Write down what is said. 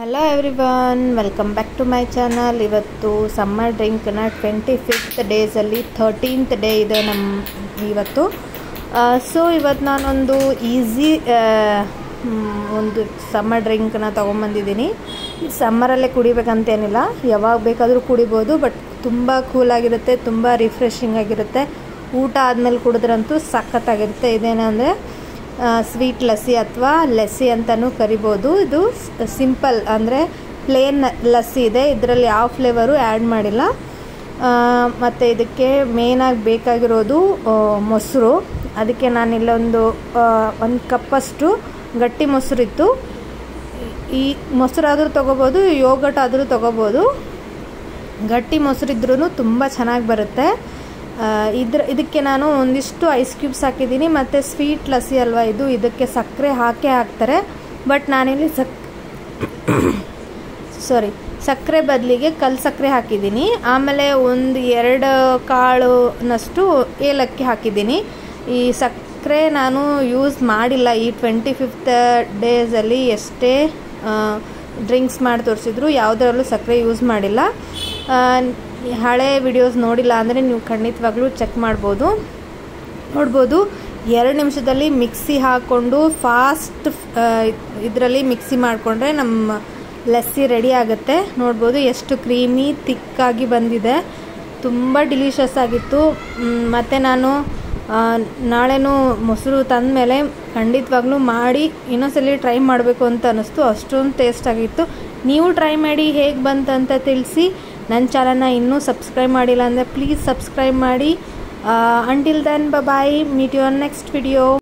Hello everyone, welcome back to my channel. ಇವತ್ತು summer ಡ್ರಿಂಕ್ನ 25th ಡೇಸಲ್ಲಿ 13th ಡೇ ಇದೆ ಇವತ್ತು. ಸೊ ಇವತ್ತು ನಾನೊಂದು ಈಸಿ ಒಂದು ಸಮ್ಮರ್ ಡ್ರಿಂಕ್ನ ತೊಗೊಂಬಂದಿದ್ದೀನಿ. ಸಮ್ಮರಲ್ಲೇ ಕುಡಿಬೇಕಂತೇನಿಲ್ಲ, ಯಾವಾಗ ಬೇಕಾದರೂ ಕುಡಿಬೋದು. ಬಟ್ ತುಂಬ ಕೂಲಾಗಿರುತ್ತೆ, ತುಂಬ ರಿಫ್ರೆಶಿಂಗ್ ಆಗಿರುತ್ತೆ. ಊಟ ಆದಮೇಲೆ ಕುಡಿದ್ರಂತೂ ಸಖತ್ತಾಗಿರುತ್ತೆ. ಇದೇನಂದರೆ ಸ್ವೀಟ್ ಲಸ್ಸಿ ಅಥವಾ ಲಸ್ಸಿ ಅಂತಲೂ ಕರಿಬೋದು. ಇದು ಸಿಂಪಲ್ ಅಂದರೆ ಪ್ಲೇನ್ ಲಸ್ಸಿ ಇದೆ, ಇದರಲ್ಲಿ ಯಾವ ಫ್ಲೇವರು ಆ್ಯಡ್ ಮಾಡಿಲ್ಲ. ಮತ್ತು ಇದಕ್ಕೆ ಮೇನಾಗಿ ಬೇಕಾಗಿರೋದು ಮೊಸರು. ಅದಕ್ಕೆ ನಾನಿಲ್ಲೊಂದು 1 ಕಪ್ಪಷ್ಟು ಗಟ್ಟಿ ಮೊಸರಿತ್ತು. ಈ ಮೊಸರಾದರೂ ತೊಗೋಬೋದು, ಯೋಗಟ್ ಆದರೂ ತೊಗೋಬೋದು. ಗಟ್ಟಿ ಮೊಸರಿದ್ರೂ ತುಂಬ ಚೆನ್ನಾಗಿ ಬರುತ್ತೆ. ಇದಕ್ಕೆ ನಾನು ಒಂದಿಷ್ಟು ಐಸ್ ಕ್ಯೂಬ್ಸ್ ಹಾಕಿದ್ದೀನಿ. ಮತ್ತು ಸ್ವೀಟ್ ಲಸ್ಸಿ ಅಲ್ವಾ ಇದು, ಇದಕ್ಕೆ ಸಕ್ಕರೆ ಹಾಕ್ತಾರೆ. ಬಟ್ ನಾನಿಲ್ಲಿ ಸಕ್ಕರೆ ಬದಲಿಗೆ ಕಲ್ಲು ಸಕ್ಕರೆ ಹಾಕಿದ್ದೀನಿ. ಆಮೇಲೆ 1-2 ಕಾಳುನಷ್ಟು ಏಲಕ್ಕಿ ಹಾಕಿದ್ದೀನಿ. ಈ ಸಕ್ಕರೆ ನಾನು ಯೂಸ್ ಮಾಡಿಲ್ಲ. ಈ 25th ಡೇಸಲ್ಲಿ ಎಷ್ಟೇ ಡ್ರಿಂಕ್ಸ್ ಮಾಡಿ ತೋರಿಸಿದ್ರು ಯಾವುದರಲ್ಲೂ ಸಕ್ಕರೆ ಯೂಸ್ ಮಾಡಿಲ್ಲ. ಹಳೆ ವಿಡಿಯೋಸ್ ನೋಡಿಲ್ಲ ಅಂದರೆ ನೀವು ಖಂಡಿತವಾಗ್ಲೂ ಚೆಕ್ ನೋಡ್ಬೋದು. 2 ನಿಮಿಷದಲ್ಲಿ ಮಿಕ್ಸಿ ಹಾಕ್ಕೊಂಡು ಫಾಸ್ಟ್ ಇದರಲ್ಲಿ ಮಿಕ್ಸಿ ಮಾಡಿಕೊಂಡ್ರೆ ನಮ್ಮ ಲಸ್ಸಿ ರೆಡಿ ಆಗುತ್ತೆ. ನೋಡ್ಬೋದು ಎಷ್ಟು ಕ್ರೀಮಿ ತಿಕ್ಕಾಗಿ ಬಂದಿದೆ, ತುಂಬ ಡಿಲಿಷಿಯಸ್ ಆಗಿತ್ತು. ಮತ್ತು ನಾನು ನಾಳೆನೂ ಮೊಸರು ತಂದ ಮೇಲೆ ಖಂಡಿತವಾಗ್ಲೂ ಮಾಡಿ ಇನ್ನೊಂದ್ಸಲಿ ಟ್ರೈ ಮಾಡಬೇಕು ಅಂತ ಅನ್ನಿಸ್ತು. ಅಷ್ಟೊಂದು ಟೇಸ್ಟ್ ಆಗಿತ್ತು. ನೀವು ಟ್ರೈ ಮಾಡಿ ಹೇಗೆ ಬಂತಂತ ತಿಳಿಸಿ. ನನ್ನ ಚಾನಲ್ನ ಇನ್ನೂ ಸಬ್ಸ್ಕ್ರೈಬ್ ಮಾಡಿಲ್ಲ ಅಂದರೆ ಪ್ಲೀಸ್ ಸಬ್ಸ್ಕ್ರೈಬ್ ಮಾಡಿ. Until then bye, meet you on next video.